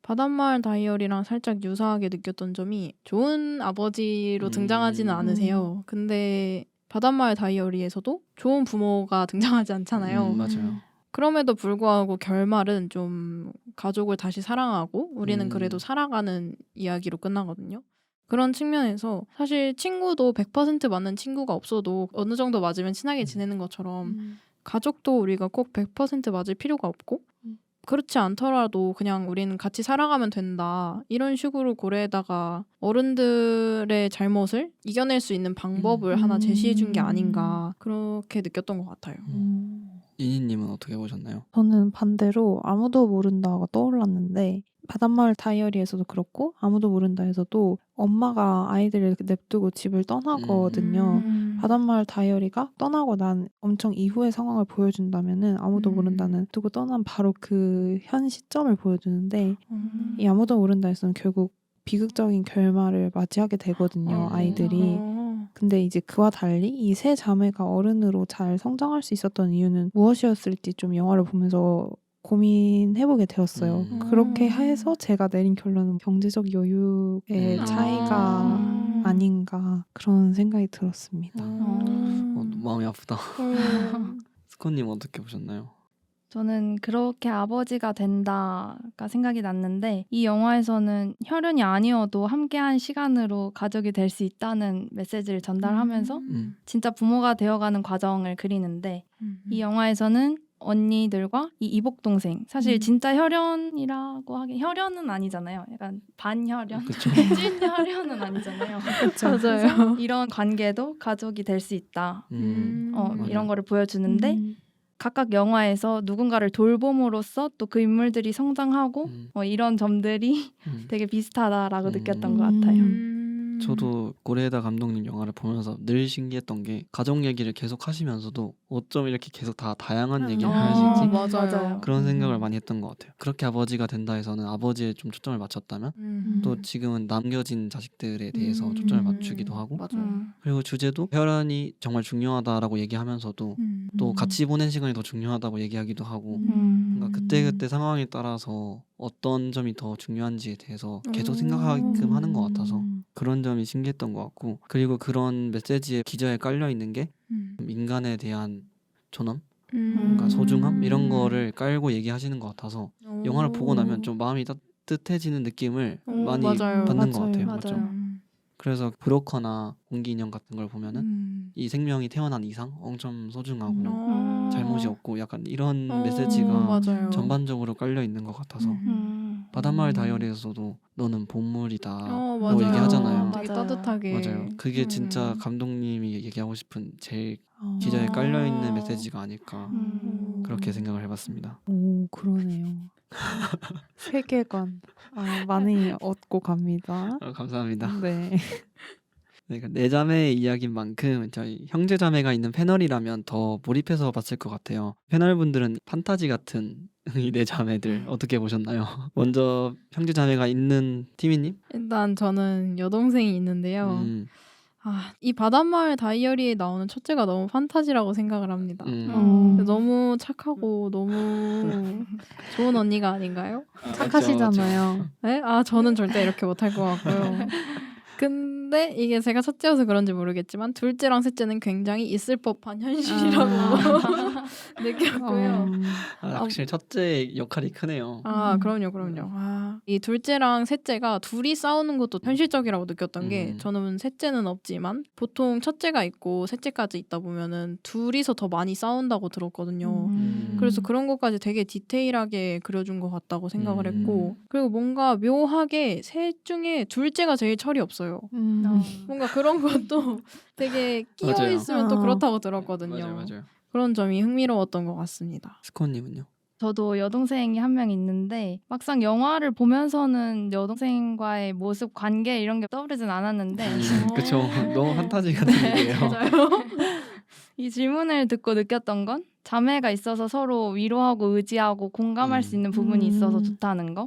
바닷마을 다이어리랑 살짝 유사하게 느꼈던 점이 좋은 아버지로 등장하지는 않으세요. 근데 바닷마을 다이어리에서도 좋은 부모가 등장하지 않잖아요. 맞아요. 그럼에도 불구하고 결말은 좀 가족을 다시 사랑하고 우리는 그래도 살아가는 이야기로 끝나거든요. 그런 측면에서 사실 친구도 100% 맞는 친구가 없어도 어느 정도 맞으면 친하게 지내는 것처럼 가족도 우리가 꼭 100% 맞을 필요가 없고 그렇지 않더라도 그냥 우리는 같이 살아가면 된다. 이런 식으로 고래에다가 어른들의 잘못을 이겨낼 수 있는 방법을 하나 제시해 준 게 아닌가 그렇게 느꼈던 것 같아요. 이니님은 어떻게 보셨나요? 저는 반대로 아무도 모른다가 떠올랐는데 바닷마을 다이어리에서도 그렇고 아무도 모른다에서도 엄마가 아이들을 이렇게 냅두고 집을 떠나거든요. 바닷마을 다이어리가 떠나고 난 엄청 이후의 상황을 보여준다면은 아무도 모른다는 두고 떠난 바로 그 현 시점을 보여주는데 이 아무도 모른다에서는 결국 비극적인 결말을 맞이하게 되거든요. 아이들이. 근데 이제 그와 달리 이 세 자매가 어른으로 잘 성장할 수 있었던 이유는 무엇이었을지 좀 영화를 보면서 고민해보게 되었어요. 그렇게 해서 제가 내린 결론은 경제적 여유의 차이가 아닌가 그런 생각이 들었습니다. 마음이 아프다. 스코님 어떻게 보셨나요? 저는 그렇게 아버지가 된다가 생각이 났는데 이 영화에서는 혈연이 아니어도 함께한 시간으로 가족이 될 수 있다는 메시지를 전달하면서 진짜 부모가 되어가는 과정을 그리는데 이 영화에서는 언니들과 이 이복동생 사실 진짜 혈연이라고 하긴 혈연은 아니잖아요. 약간 반혈연? 찐 혈연은 아니잖아요. 맞아요. 이런 관계도 가족이 될 수 있다. 맞아요. 이런 거를 보여주는데 각각 영화에서 누군가를 돌봄으로써 또 그 인물들이 성장하고 이런 점들이 되게 비슷하다라고 느꼈던 것 같아요. 저도 고레에다 감독님 영화를 보면서 늘 신기했던 게 가족 얘기를 계속 하시면서도 어쩜 이렇게 계속 다 다양한 얘기를 하시지? 맞아요. 그런 생각을 많이 했던 것 같아요. 그렇게 아버지가 된다 해서는 아버지에 좀 초점을 맞췄다면 또 지금은 남겨진 자식들에 대해서 초점을 맞추기도 하고 그리고 주제도 혈연이 정말 중요하다라고 얘기하면서도 또 같이 보낸 시간이 더 중요하다고 얘기하기도 하고 뭔가 그때그때 상황에 따라서 어떤 점이 더 중요한지에 대해서 계속 생각하게끔 하는 것 같아서 그런 점이 신기했던 것 같고 그리고 그런 메시지에 기저에 깔려있는 게 인간에 대한 존엄? 뭔가 소중함? 이런 거를 깔고 얘기하시는 것 같아서 영화를 보고 나면 좀 마음이 따뜻해지는 느낌을 많이 맞아요. 받는 것 같아요. 맞아요. 맞죠? 그래서 브로커나 공기 인형 같은 걸 보면은 이 생명이 태어난 이상 엄청 소중하고 어. 잘못이 없고 약간 이런 어, 메시지가 맞아요. 전반적으로 깔려 있는 것 같아서 바닷마을 다이어리에서도 너는 보물이다 라고 맞아요. 얘기하잖아요. 되게 맞아요. 따뜻하게. 맞아요. 그게 진짜 음. 감독님이 얘기하고 싶은 제일 어. 기저에 깔려 있는 메시지가 아닐까 그렇게 음. 생각을 해봤습니다. 오, 그러네요. 세계관 많이 얻고 갑니다. 감사합니다. 네. 네, 네 자매의 이야기인 만큼 저희 형제 자매가 있는 패널이라면 더 몰입해서 봤을 것 같아요. 패널분들은 판타지 같은 이 네 자매들 어떻게 보셨나요? 먼저 형제 자매가 있는 티미님? 일단 저는 여동생이 있는데요. 이 바닷마을 다이어리에 나오는 첫째가 너무 판타지라고 생각을 합니다. 너무 착하고 너무 좋은 언니가 아닌가요? 착하시잖아요. 네? 저는 절대 이렇게 못할 것 같고요. 근데 이게 제가 첫째여서 그런지 모르겠지만 둘째랑 셋째는 굉장히 있을 법한 현실이라고 느꼈고요. 확실히 첫째 역할이 크네요. 그럼요. 이 둘째랑 셋째가 둘이 싸우는 것도 현실적이라고 느꼈던 게 저는 셋째는 없지만 보통 첫째가 있고 셋째까지 있다 보면은 둘이서 더 많이 싸운다고 들었거든요. 그래서 그런 것까지 되게 디테일하게 그려준 것 같다고 생각을 했고 그리고 뭔가 묘하게 셋 중에 둘째가 제일 철이 없어요. 뭔가 그런 것도 되게 끼어 맞아요. 있으면 또 그렇다고 들었거든요. 맞아요. 그런 점이 흥미로웠던 것 같습니다. 스코님은요? 저도 여동생이 한 명 있는데 막상 영화를 보면서는 여동생과의 모습, 관계 이런 게 떠오르진 않았는데 그쵸. 너무 판타지 같은 얘기예요. 이 질문을 듣고 느꼈던 건 자매가 있어서 서로 위로하고 의지하고 공감할 수 있는 부분이 있어서 좋다는 거.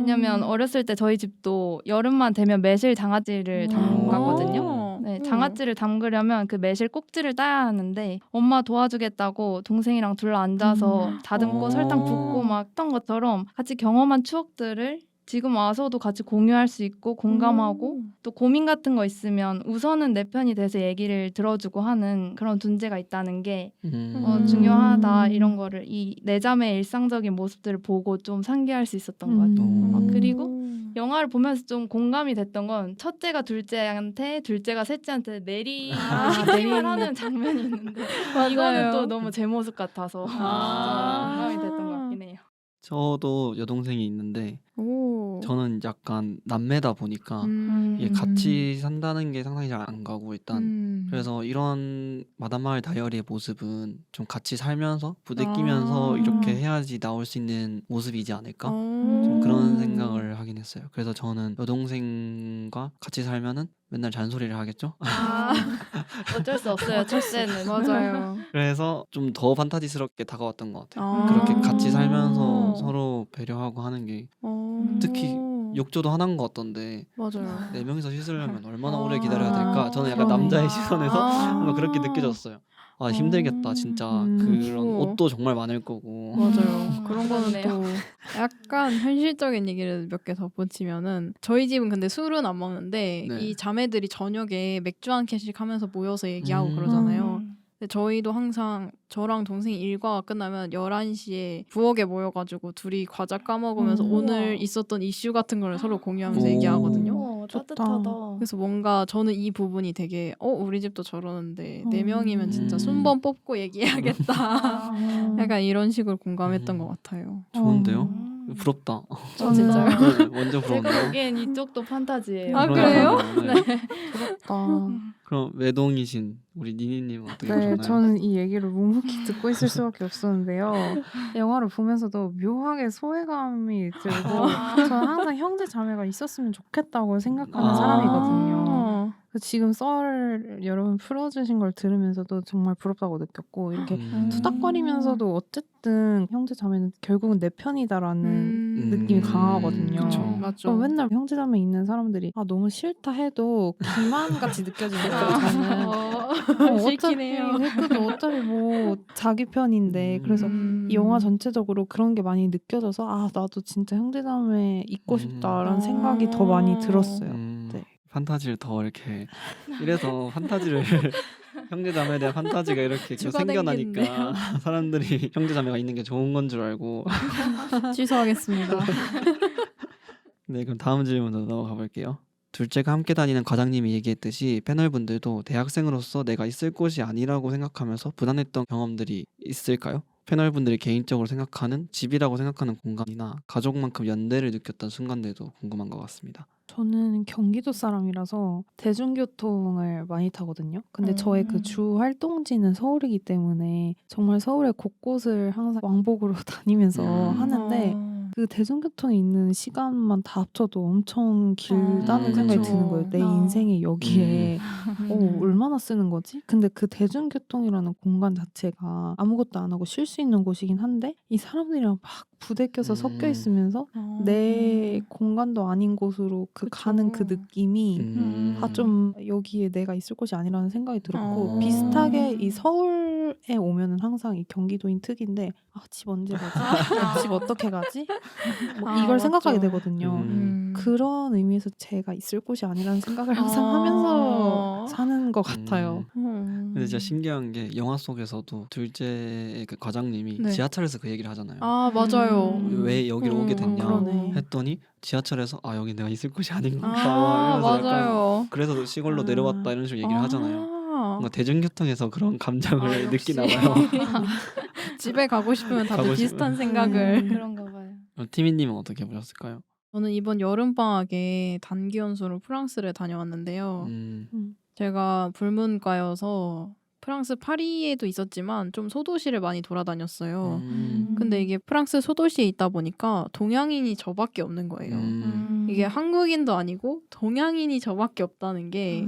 왜냐면 어렸을 때 저희 집도 여름만 되면 매실 장아찌를 담가거든요. 네, 장아찌를 담그려면 그 매실 꼭지를 따야 하는데 엄마 도와주겠다고 동생이랑 둘러 앉아서 다듬고 설탕 붓고 막 했던 것처럼 같이 경험한 추억들을 지금 와서도 같이 공유할 수 있고 공감하고 또 고민 같은 거 있으면 우선은 내 편이 돼서 얘기를 들어주고 하는 그런 존재가 있다는 게 중요하다. 이런 거를 이 네 자매의 일상적인 모습들을 보고 좀 상기할 수 있었던 것 같아요. 그리고 영화를 보면서 좀 공감이 됐던 건 첫째가 둘째한테 둘째가 셋째한테 내리힘을 하는 장면이 있는데 이거는 또 너무 제 모습 같아서 좀 공감이 됐던 것 같긴 해요. 저도 여동생이 있는데 저는 약간 남매다 보니까 이게 같이 산다는 게 상상이 잘 안 가고 일단 그래서 이런 바닷마을 다이어리의 모습은 좀 같이 살면서 부대끼면서 이렇게 해야지 나올 수 있는 모습이지 않을까? 좀 그런 생각을 하긴 했어요. 그래서 저는 여동생과 같이 살면은 맨날 잔소리를 하겠죠? 어쩔 수 없어요. 첫째는. 맞아요. 그래서 좀 더 판타지스럽게 다가왔던 것 같아요. 그렇게 같이 살면서 서로 배려하고 하는 게 특히 욕조도 하나인 것 같던데 맞아요. 4명이서 씻으려면 얼마나 오래 기다려야 될까? 저는 약간 남자의 시선에서 뭔가 그렇게 느껴졌어요. 힘들겠다 진짜. 그런 옷도 정말 많을 거고. 맞아요. 그런 거는 그렇네요. 또 약간 현실적인 얘기를 몇 개 덧붙이면은 저희 집은 근데 술은 안 먹는데 네. 이 자매들이 저녁에 맥주 한 캔씩 하면서 모여서 얘기하고 그러잖아요. 근데 저희도 항상 저랑 동생이 일과가 끝나면 11시에 부엌에 모여가지고 둘이 과자 까먹으면서 오늘 있었던 이슈 같은 걸 서로 공유하면서 오. 얘기하거든요. 따뜻하다. 그래서 뭔가 저는 이 부분이 되게 우리 집도 저러는데 4명이면 진짜 순번 뽑고 얘기해야겠다. 약간 이런 식으로 공감했던 것 같아요. 좋은데요? 부럽다. 진짜요? 네, 완전 제가 부러운데요? 보기엔 이쪽도 판타지예요. 그래요? 네. 부럽다. 그럼 외동이신 우리 니니님은 어떻게 네, 보셨나요? 저는 이 얘기를 묵묵히 듣고 있을 수밖에 없었는데요. 영화를 보면서도 묘하게 소외감이 들고 저는 항상 형제 자매가 있었으면 좋겠다고 생각하는 사람이거든요. 그래서 지금 썰을 여러분 풀어주신 걸 들으면서도 정말 부럽다고 느꼈고 이렇게 투닥거리면서도 어쨌든 형제 자매는 결국은 내 편이다라는 느낌이 강하거든요. 그쵸. 맞죠. 그럼 맨날 형제 자매 있는 사람들이 너무 싫다 해도 기만같이 느껴지는 거예요. 저는 시키네요. 어차피 뭐 자기 편인데 그래서 이 영화 전체적으로 그런 게 많이 느껴져서 나도 진짜 형제자매 있고 싶다라는 생각이 더 많이 들었어요. 네. 판타지를 더 이렇게 이래서 판타지를 형제자매에 대한 판타지가 이렇게 계속 생겨나니까 사람들이 형제자매가 있는 게 좋은 건 줄 알고. 취소하겠습니다. 네, 그럼 다음 질문으로 넘어가 볼게요. 둘째가 함께 다니는 과장님이 얘기했듯이 패널분들도 대학생으로서 내가 있을 곳이 아니라고 생각하면서 불안했던 경험들이 있을까요? 패널분들이 개인적으로 생각하는 집이라고 생각하는 공간이나 가족만큼 연대를 느꼈던 순간들도 궁금한 것 같습니다. 저는 경기도 사람이라서 대중교통을 많이 타거든요. 근데 저의 그 주 활동지는 서울이기 때문에 정말 서울의 곳곳을 항상 왕복으로 다니면서 하는데 그 대중교통에 있는 시간만 다 합쳐도 엄청 길다는 생각이 그쵸. 드는 거예요. 내 인생에 여기에 얼마나 쓰는 거지? 근데 그 대중교통이라는 공간 자체가 아무것도 안 하고 쉴 수 있는 곳이긴 한데 이 사람들이랑 막 부대껴서 섞여 있으면서 내 공간도 아닌 곳으로 그 그쵸. 가는 그 느낌이 좀 여기에 내가 있을 곳이 아니라는 생각이 들었고 비슷하게 이 서울에 오면은 항상 이 경기도인 특인데 집 언제 가지? 집 어떻게 가지? 뭐 이걸 맞죠. 생각하게 되거든요. 그런 의미에서 제가 있을 곳이 아니라는 생각을 항상 하면서 사는 것 같아요. 근데 진짜 신기한 게 영화 속에서도 둘째의 그 과장님이 네. 지하철에서 그 얘기를 하잖아요. 맞아요. 왜 여기로 오게 됐냐 그러네. 했더니 지하철에서 여기 내가 있을 곳이 아닌 건가 이러면서 약간 맞아요. 그래서 시골로 내려왔다 이런 식으로 얘기를 하잖아요. 뭔가 아, 대중교통에서 그런 감정을 역시. 느끼나 봐요. 집에 가고 싶으면 다들 가고 비슷한 싶으면. 생각을. 그런가 봐요. 티미님은 어떻게 보셨을까요? 저는 이번 여름방학에 단기 연수로 프랑스를 다녀왔는데요. 제가 불문과여서 프랑스 파리에도 있었지만 좀 소도시를 많이 돌아다녔어요. 근데 이게 프랑스 소도시에 있다 보니까 동양인이 저밖에 없는 거예요. 이게 한국인도 아니고 동양인이 저밖에 없다는 게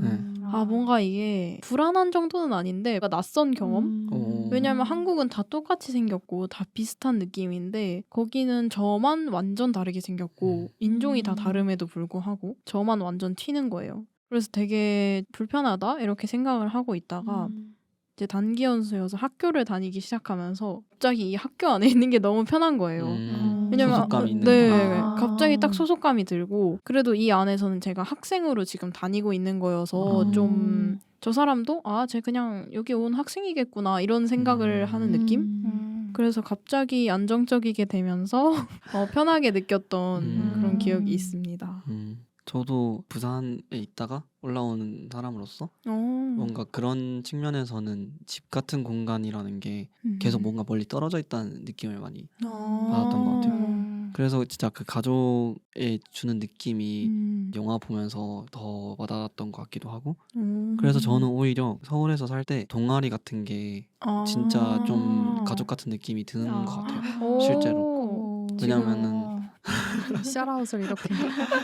뭔가 이게 불안한 정도는 아닌데 낯선 경험? 왜냐면 한국은 다 똑같이 생겼고 다 비슷한 느낌인데 거기는 저만 완전 다르게 생겼고 인종이 다 다름에도 불구하고 저만 완전 튀는 거예요. 그래서 되게 불편하다 이렇게 생각을 하고 있다가 이제 단기 연수여서 학교를 다니기 시작하면서 갑자기 이 학교 안에 있는 게 너무 편한 거예요. 왜냐면 소속감이 있는 네, 거구나. 갑자기 딱 소속감이 들고 그래도 이 안에서는 제가 학생으로 지금 다니고 있는 거여서 좀 저 사람도 쟤 그냥 여기 온 학생이겠구나 이런 생각을 하는 느낌? 그래서 갑자기 안정적이게 되면서 편하게 느꼈던 그런 기억이 있습니다. 저도 부산에 있다가 올라오는 사람으로서 뭔가 그런 측면에서는 집 같은 공간이라는 게 계속 뭔가 멀리 떨어져 있다는 느낌을 많이 받았던 것 같아요. 그래서 진짜 그 가족에 주는 느낌이 영화 보면서 더 와닿았던 것 같기도 하고 그래서 저는 오히려 서울에서 살 때 동아리 같은 게 진짜 좀 가족 같은 느낌이 드는 것 같아요. 실제로. 왜냐면은 샤라웃을 이렇게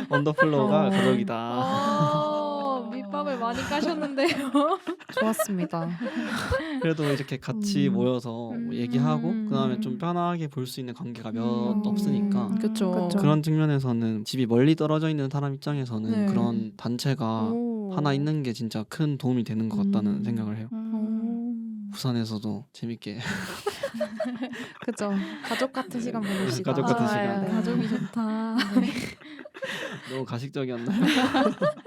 언더플로우가 가족이다. 밑밥을 많이 까셨는데요. 좋았습니다. 그래도 이렇게 같이 모여서 얘기하고 그다음에 좀 편하게 볼 수 있는 관계가 몇 없으니까 그쵸. 그런 측면에서는 집이 멀리 떨어져 있는 사람 입장에서는 네. 그런 단체가 하나 있는 게 진짜 큰 도움이 되는 것 같다는 생각을 해요. 부산에서도 재밌게 그죠. 가족 같은 시간 보냅시다. 가족 같은 시간. 네. 가족이 좋다. 너무 가식적이었나요?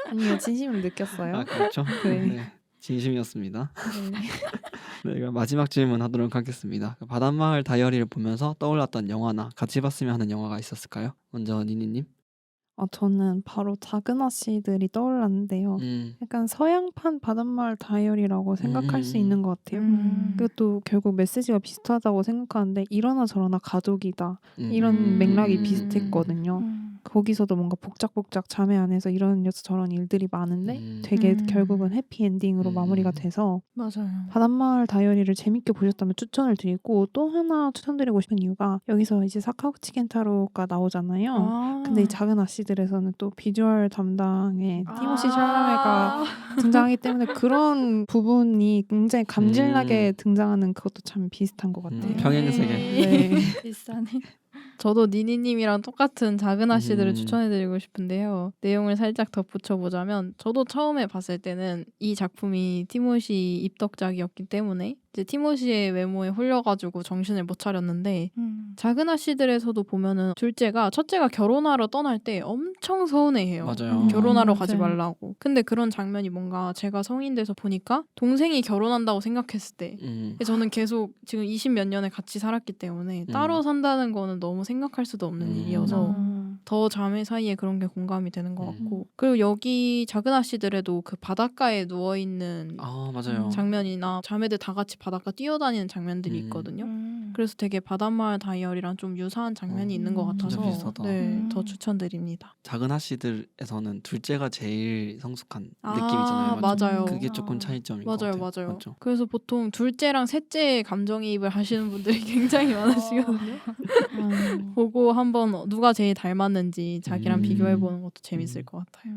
아니요, 진심을 느꼈어요. 그렇죠. 네. 네, 진심이었습니다. 네, 그럼 마지막 질문 하도록 하겠습니다. 바닷마을 다이어리를 보면서 떠올랐던 영화나 같이 봤으면 하는 영화가 있었을까요? 먼저 니니님. 저는 바로 작은 아씨들이 떠올랐는데요. 약간 서양판 바닷마을 다이어리라고 생각할 수 있는 것 같아요. 그것도 결국 메시지가 비슷하다고 생각하는데 이러나 저러나 가족이다. 이런 맥락이 비슷했거든요. 거기서도 뭔가 복작복작 자매 안에서 이런 저런 일들이 많은데 되게 결국은 해피엔딩으로 마무리가 돼서 맞아요. 바닷마을 다이어리를 재밌게 보셨다면 추천을 드리고 또 하나 추천드리고 싶은 이유가 여기서 이제 사카구치 켄타로가 나오잖아요. 근데 이 작은 아씨들에서는 또 비주얼 담당의 티모시 샬라메가 등장하기 때문에 그런 부분이 굉장히 감질나게 등장하는 그것도 참 비슷한 것 같아요. 평행 세계. 네. 비싸네. 저도 니니님이랑 똑같은 작은 아씨들을 음. 추천해드리고 싶은데요. 내용을 살짝 덧붙여보자면 저도 처음에 봤을 때는 이 작품이 티모시 입덕작이었기 때문에 이제 티모시의 외모에 홀려가지고 정신을 못 차렸는데 작은 아씨들에서도 보면은 둘째가 첫째가 결혼하러 떠날 때 엄청 서운해해요. 맞아요. 결혼하러 가지 맞아요. 말라고. 근데 그런 장면이 뭔가 제가 성인 돼서 보니까 동생이 결혼한다고 생각했을 때 저는 계속 지금 20몇 년을 같이 살았기 때문에 따로 산다는 거는 너무 생각할 수도 없는 일이어서 더 자매 사이에 그런 게 공감이 되는 것 같고 그리고 여기 작은 아씨들에도 그 바닷가에 누워있는 아 맞아요. 장면이나 자매들 다 같이 바닷가 뛰어다니는 장면들이 있거든요. 그래서 되게 바닷마을 다이어리랑 좀 유사한 장면이 있는 것 진짜 같아서 비슷하다. 네, 더 추천드립니다. 작은 아씨들에서는 둘째가 제일 성숙한 느낌이잖아요. 맞죠? 맞아요. 그게 조금 차이점인 것 맞아요, 같아요. 맞아요. 맞죠? 그래서 보통 둘째랑 셋째의 감정이입을 하시는 분들이 굉장히 많으시거든요. 보고 한번 누가 제일 닮았는지 자기랑 비교해보는 것도 재밌을 것 같아요.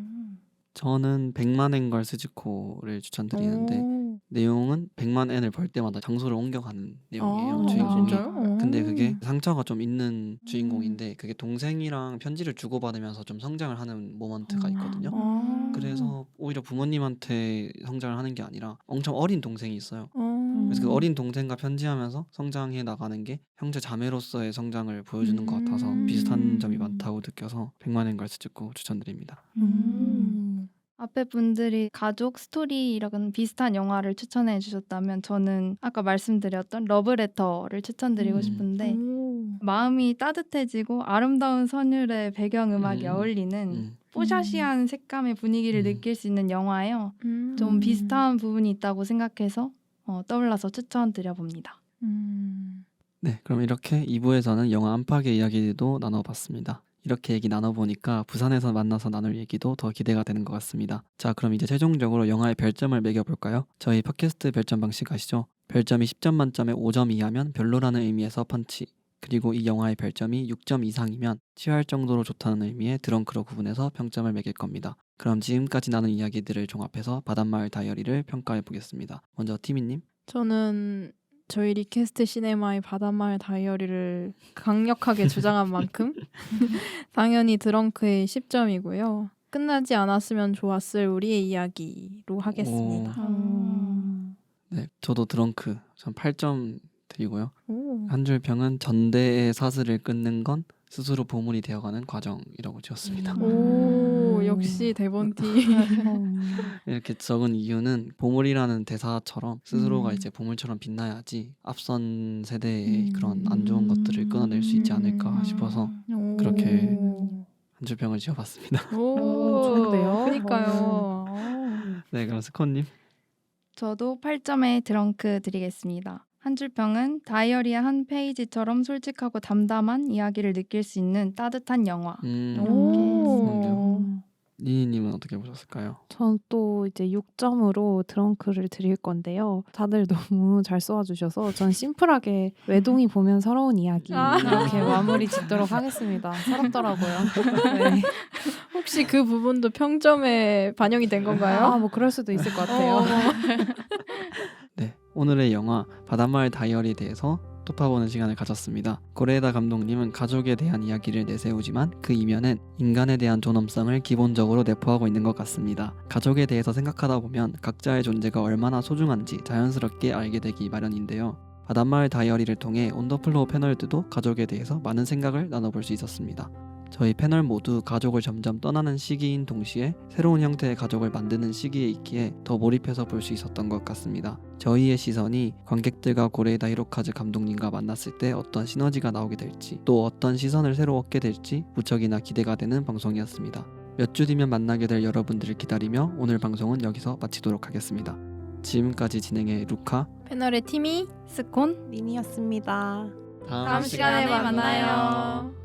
저는 백만엔걸 스즈코를 추천드리는데 오. 내용은 100만 엔을 벌 때마다 장소를 옮겨가는 내용이에요. 아, 주인공이. 진짜요? 근데 그게 상처가 좀 있는 주인공인데 그게 동생이랑 편지를 주고받으면서 좀 성장을 하는 모먼트가 있거든요. 그래서 오히려 부모님한테 성장을 하는 게 아니라 엄청 어린 동생이 있어요. 그래서 그 어린 동생과 편지하면서 성장해 나가는 게 형제 자매로서의 성장을 보여주는 것 같아서 비슷한 점이 많다고 느껴서 100만엔걸 스즈코 추천드립니다. 앞에 분들이 가족 스토리랑 비슷한 영화를 추천해 주셨다면 저는 아까 말씀드렸던 러브레터를 추천드리고 싶은데 마음이 따뜻해지고 아름다운 선율의 배경음악이 어울리는 뽀샤시한 색감의 분위기를 느낄 수 있는 영화예요. 좀 비슷한 부분이 있다고 생각해서 떠올라서 추천드려봅니다. 네, 그럼 이렇게 2부에서는 영화 안팎의 이야기도 나눠봤습니다. 이렇게 얘기 나눠보니까 부산에서 만나서 나눌 얘기도 더 기대가 되는 것 같습니다. 자, 그럼 이제 최종적으로 영화의 별점을 매겨볼까요? 저희 팟캐스트 별점 방식 아시죠? 별점이 10점 만점에 5점 이하면 별로라는 의미에서 펀치, 그리고 이 영화의 별점이 6점 이상이면 취할 정도로 좋다는 의미의 드렁크로 구분해서 평점을 매길 겁니다. 그럼 지금까지 나눈 이야기들을 종합해서 바닷마을 다이어리를 평가해보겠습니다. 먼저 티미님. 저는 저희 리퀘스트 시네마의 바닷마을 다이어리를 강력하게 주장한 만큼 당연히 드렁크의 10점이고요. 끝나지 않았으면 좋았을 우리의 이야기로 하겠습니다. 네, 저도 드렁크 전 8점 드리고요. 오. 한 줄 평은 전대의 사슬을 끊는 건 스스로 보물이 되어가는 과정이라고 지었습니다. 오, 역시 대본티. 이렇게 적은 이유는 보물이라는 대사처럼 스스로가 이제 보물처럼 빛나야지 앞선 세대의 그런 안 좋은 것들을 끊어낼 수 있지 않을까 싶어서 그렇게 한 줄 평을 지어봤습니다. 오, 좋은데요? 그러니까요. 네, 그럼 스콘님. 저도 8점의 드렁크 드리겠습니다. 한 줄 평은 다이어리의 한 페이지처럼 솔직하고 담담한 이야기를 느낄 수 있는 따뜻한 영화. 니니님은 어떻게 보셨을까요? 전 또 이제 6점으로 드렁크를 드릴 건데요. 다들 너무 잘 써와주셔서 전 심플하게 외동이 보면 서러운 이야기 이렇게 마무리 짓도록 하겠습니다. 서럽더라고요. 네. 혹시 그 부분도 평점에 반영이 된 건가요? 뭐 그럴 수도 있을 것 같아요. 네, 오늘의 영화 바닷마을 다이어리에 대해서 톱파보는 시간을 가졌습니다. 고레에다 감독님은 가족에 대한 이야기를 내세우지만 그 이면엔 인간에 대한 존엄성을 기본적으로 내포하고 있는 것 같습니다. 가족에 대해서 생각하다 보면 각자의 존재가 얼마나 소중한지 자연스럽게 알게 되기 마련인데요. 바닷마을 다이어리를 통해 온더플로우 패널들도 가족에 대해서 많은 생각을 나눠볼 수 있었습니다. 저희 패널 모두 가족을 점점 떠나는 시기인 동시에 새로운 형태의 가족을 만드는 시기에 있기에 더 몰입해서 볼 수 있었던 것 같습니다. 저희의 시선이 관객들과 고레에다 히로카즈 감독님과 만났을 때 어떤 시너지가 나오게 될지 또 어떤 시선을 새로 얻게 될지 무척이나 기대가 되는 방송이었습니다. 몇 주 뒤면 만나게 될 여러분들을 기다리며 오늘 방송은 여기서 마치도록 하겠습니다. 지금까지 진행의 루카, 패널의 팀이 스콘 미니였습니다. 다음 시간에 만나요.